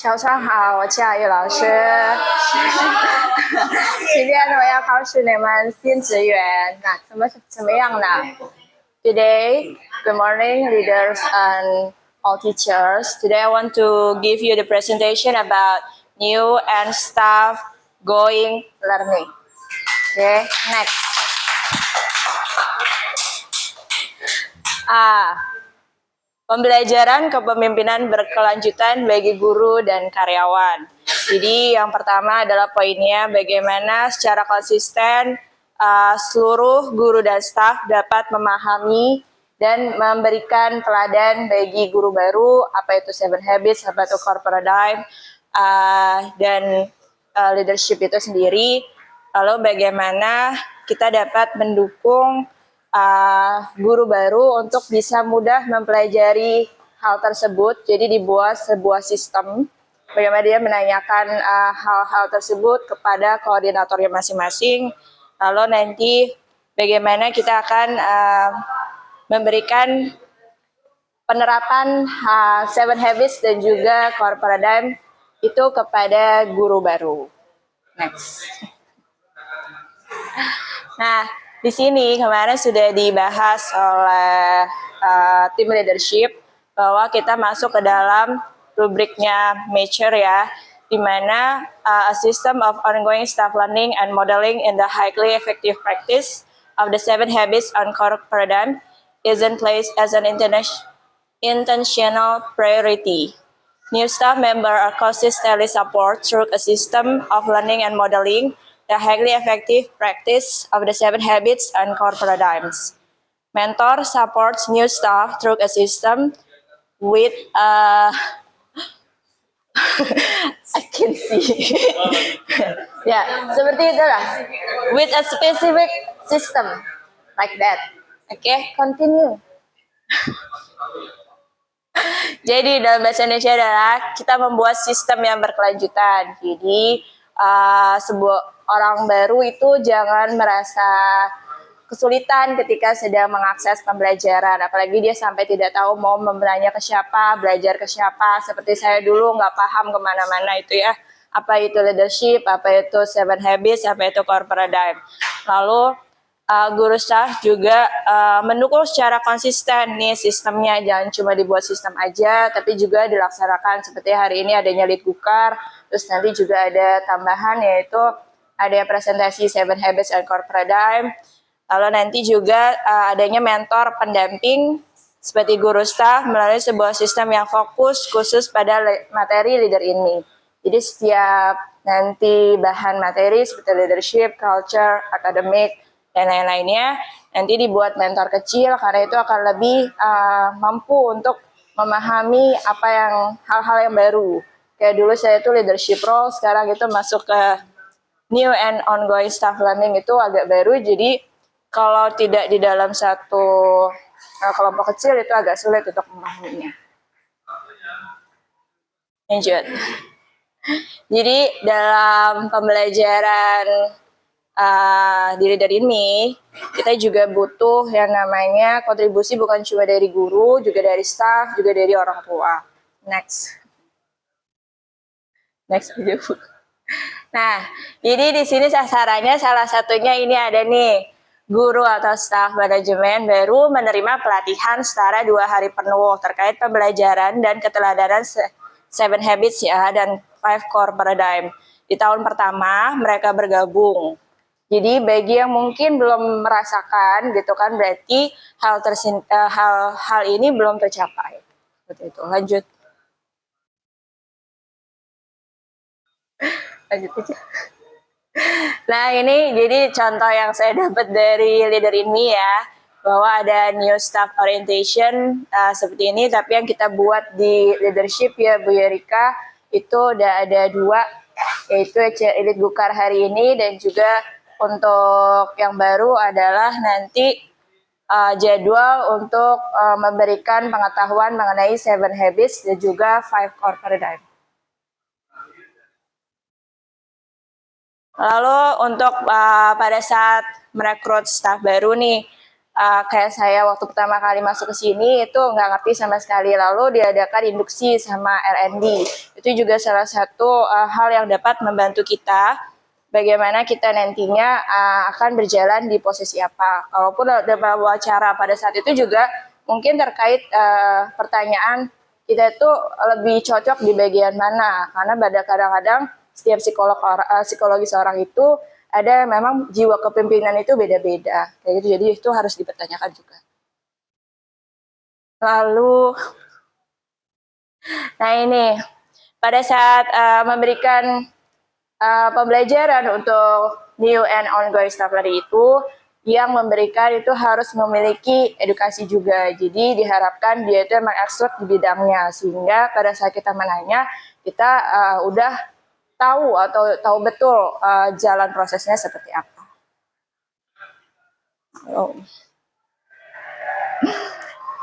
早上好，我叫叶老师。今天我要考试你们新职员，那怎么样呢？Today, good morning, leaders and all teachers. Today, I want to give you the presentation about new and staff going learning. Okay, next. Pembelajaran kepemimpinan berkelanjutan bagi guru dan karyawan. Jadi yang pertama adalah poinnya bagaimana secara konsisten seluruh guru dan staf dapat memahami dan memberikan teladan bagi guru baru, apa itu Seven Habits, apa itu Core Paradigm, dan leadership itu sendiri. Lalu bagaimana kita dapat mendukung guru baru untuk bisa mudah mempelajari hal tersebut. Jadi dibuat sebuah sistem bagaimana dia menanyakan hal-hal tersebut kepada koordinatornya masing-masing. Lalu nanti bagaimana kita akan memberikan penerapan Seven Habits dan juga Core Paradigm itu kepada guru baru. Next. Nah, di sini kemarin sudah dibahas oleh tim leadership bahwa kita masuk ke dalam rubriknya mature ya, di mana a system of ongoing staff learning and modeling in the highly effective practice of the Seven Habits and Core Paradigm is in place as an intentional priority. New staff members are consistently supported through a system of learning and modeling the highly effective practice of the Seven Habits and Core Paradigms. Mentor supports new staff through a system with I can see. Ya, seperti itulah. With a specific system like that. Okay, continue. Jadi dalam bahasa Indonesia adalah kita membuat sistem yang berkelanjutan. Jadi sebuah orang baru itu jangan merasa kesulitan ketika sedang mengakses pembelajaran, apalagi dia sampai tidak tahu mau membelanja ke siapa, belajar ke siapa. Seperti saya dulu nggak paham kemana-mana itu ya, apa itu leadership, apa itu Seven Habits, apa itu Core Paradigm. Lalu guru staff juga mendukung secara konsisten nih sistemnya, jangan cuma dibuat sistem aja, tapi juga dilaksanakan seperti hari ini adanya lead gukar, terus nanti juga ada tambahan yaitu ada presentasi Seven Habits and Core Paradigm. Lalu nanti juga adanya mentor pendamping seperti guru staff melalui sebuah sistem yang fokus khusus pada materi leader ini. Jadi setiap nanti bahan materi seperti leadership, culture, akademik, dan lain-lainnya nanti dibuat mentor kecil karena itu akan lebih mampu untuk memahami apa yang hal-hal yang baru. Kayak dulu saya itu leadership role, sekarang itu masuk ke new and ongoing staff learning itu agak baru, jadi kalau tidak di dalam satu kelompok kecil itu agak sulit untuk memahaminya. Lanjut. Jadi dalam pembelajaran di leader ini kita juga butuh yang namanya kontribusi bukan cuma dari guru, juga dari staff, juga dari orang tua. Next video. Nah, jadi di sini sasarannya salah satunya ini ada nih, guru atau staf manajemen baru menerima pelatihan setara 2 hari penuh terkait pembelajaran dan keteladanan Seven Habits ya dan 5 Core Paradigm. Di tahun pertama mereka bergabung. Jadi bagi yang mungkin belum merasakan gitu kan, berarti hal ini belum tercapai. Seperti itu. Lanjut aja. Nah ini jadi contoh yang saya dapat dari leader ini ya, bahwa ada new staff orientation seperti ini, tapi yang kita buat di leadership ya Bu Yerika itu udah ada 2, yaitu Elite Gukar hari ini, dan juga untuk yang baru adalah nanti jadwal untuk memberikan pengetahuan mengenai Seven Habits dan juga 5 Core Paradigm. Lalu untuk pada saat merekrut staf baru nih, kayak saya waktu pertama kali masuk ke sini itu nggak ngerti sama sekali, lalu diadakan induksi sama R&D. Itu juga salah satu hal yang dapat membantu kita bagaimana kita nantinya akan berjalan di posisi apa. Kalaupun ada wawancara pada saat itu juga mungkin terkait pertanyaan kita itu lebih cocok di bagian mana, karena pada kadang-kadang setiap psikologi seorang itu ada memang jiwa kepemimpinan itu beda-beda kayak gitu, jadi itu harus dipertanyakan juga. Lalu, nah ini pada saat memberikan pembelajaran untuk new and ongoing staff learning itu, yang memberikan itu harus memiliki edukasi juga. Jadi diharapkan dia itu emang expert di bidangnya, sehingga pada saat kita menanya kita udah tahu atau tahu betul jalan prosesnya seperti apa.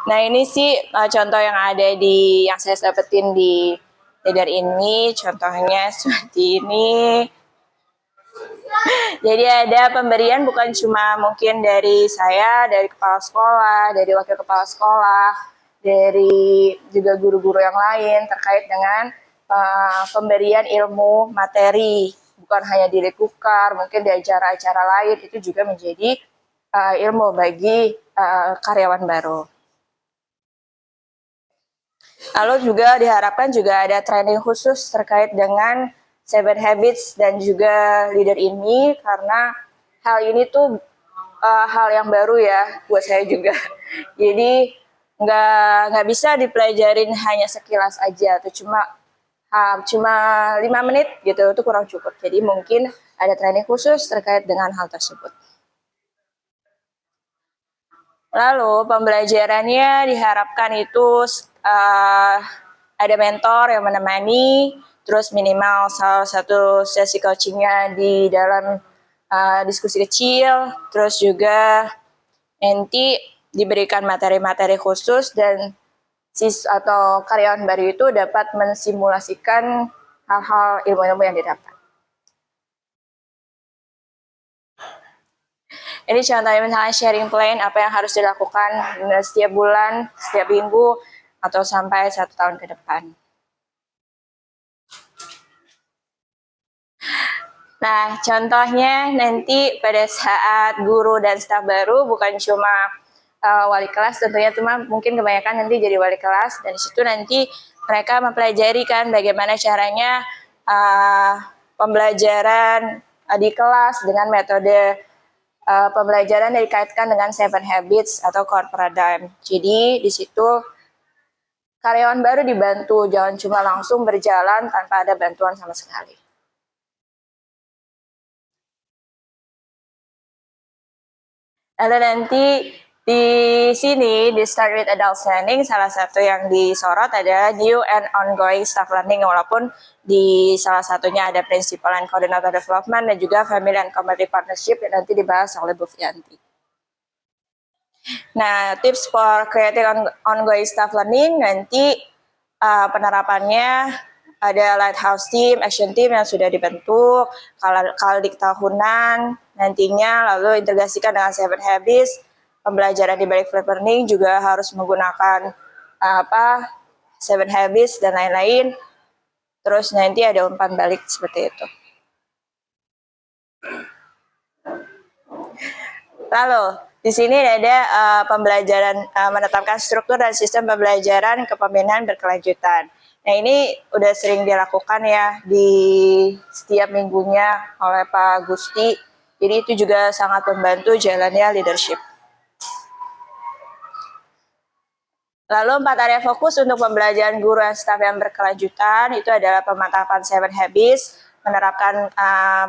Nah ini sih contoh yang ada yang saya dapetin di leader ini, contohnya seperti ini. Jadi ada pemberian bukan cuma mungkin dari saya, dari kepala sekolah, dari wakil kepala sekolah, dari juga guru-guru yang lain terkait dengan pemberian ilmu materi, bukan hanya di Lekukar, mungkin di acara-acara lain itu juga menjadi ilmu bagi karyawan baru. Lalu juga diharapkan juga ada training khusus terkait dengan 7 Habits dan juga leader ini, karena hal ini tuh hal yang baru ya buat saya juga. Jadi nggak bisa dipelajarin hanya sekilas aja, atau cuma 5 menit gitu, itu kurang cukup. Jadi mungkin ada training khusus terkait dengan hal tersebut. Lalu pembelajarannya diharapkan itu ada mentor yang menemani, terus minimal salah satu sesi coachingnya di dalam diskusi kecil, terus juga nanti diberikan materi-materi khusus dan atau karyawan baru itu dapat mensimulasikan hal-hal ilmu-ilmu yang didapat. Ini contohnya misalnya sharing plan, apa yang harus dilakukan setiap bulan, setiap minggu, atau sampai 1 tahun ke depan. Nah, contohnya nanti pada saat guru dan staf baru bukan cuma wali kelas, tentunya cuma mungkin kebanyakan nanti jadi wali kelas, dan disitu nanti mereka mempelajari kan bagaimana caranya pembelajaran di kelas dengan metode pembelajaran yang dikaitkan dengan 7 Habits atau Core Paradigm. Jadi di situ karyawan baru dibantu, jangan cuma langsung berjalan tanpa ada bantuan sama sekali. Lalu nanti di sini di Start with Adult Learning, salah satu yang disorot adalah new and ongoing staff learning, walaupun di salah satunya ada principal and coordinator development dan juga family and community partnership yang nanti dibahas oleh Bu Fianti. Nah, tips for creating ongoing staff learning nanti penerapannya ada lighthouse team, action team yang sudah dibentuk, kaldik tahunan nantinya, lalu integrasikan dengan 7 Habits. Pembelajaran di balik flipped learning juga harus menggunakan 7 Habits dan lain-lain. Terus nanti ada umpan balik seperti itu. Lalu di sini ada pembelajaran menetapkan struktur dan sistem pembelajaran kepemimpinan berkelanjutan. Nah ini udah sering dilakukan ya di setiap minggunya oleh Pak Gusti. Jadi itu juga sangat membantu jalannya leadership. Lalu 4 area fokus untuk pembelajaran guru dan staf yang berkelanjutan itu adalah pemantapan 7 Habits, menerapkan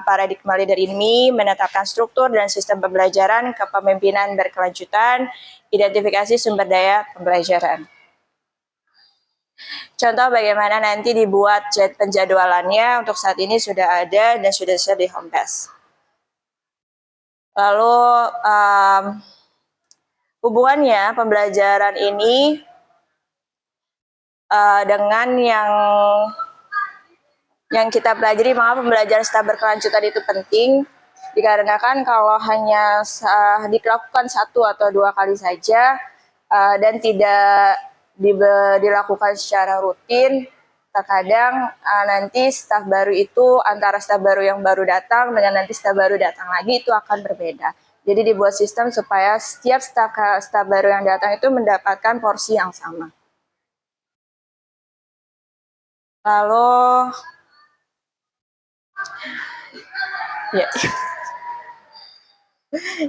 paradigma leader ini, menetapkan struktur dan sistem pembelajaran kepemimpinan berkelanjutan, identifikasi sumber daya pembelajaran. Contoh bagaimana nanti dibuat penjadwalannya untuk saat ini sudah ada dan sudah share di homepage. Lalu hubungannya pembelajaran ini dengan yang kita pelajari, mengapa pembelajaran staf berkelanjutan itu penting. Dikarenakan kalau hanya dilakukan 1 atau 2 kali saja dan tidak dilakukan secara rutin, terkadang nanti staf baru itu antara staf baru yang baru datang dengan nanti staf baru datang lagi itu akan berbeda. Jadi dibuat sistem supaya setiap staf baru yang datang itu mendapatkan porsi yang sama. Lalu ya.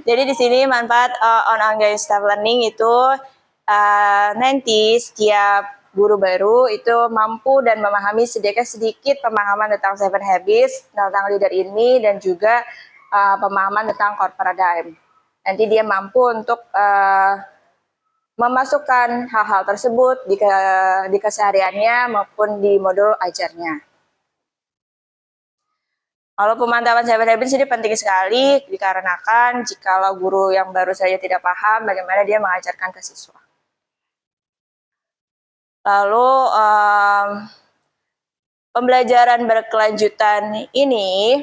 Jadi di sini manfaat ongoing staff learning itu nanti setiap guru baru itu mampu dan memahami sedikit pemahaman tentang Seven Habits, tentang leader ini, dan juga pemahaman tentang core paradigm. Nanti dia mampu untuk memasukkan hal-hal tersebut di kesehariannya maupun di modul ajarnya. Kalau pemantauan Seven Habits ini penting sekali dikarenakan jikalau guru yang baru saja tidak paham bagaimana dia mengajarkan ke siswa. Lalu pembelajaran berkelanjutan ini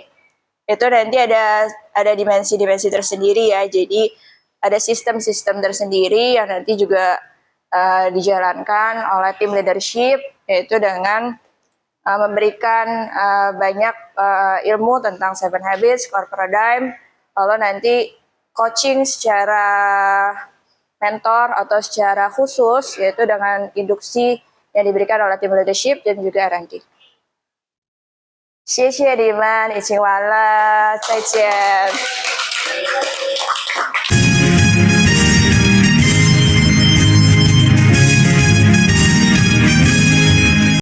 itu nanti ada dimensi-dimensi tersendiri ya. Jadi ada sistem-sistem tersendiri yang nanti juga dijalankan oleh tim leadership, yaitu dengan memberikan banyak ilmu tentang Seven Habits, Core Paradigm, lalu nanti coaching secara mentor atau secara khusus, yaitu dengan induksi yang diberikan oleh tim leadership dan juga R&D. 谢谢你们，一起玩了，再见。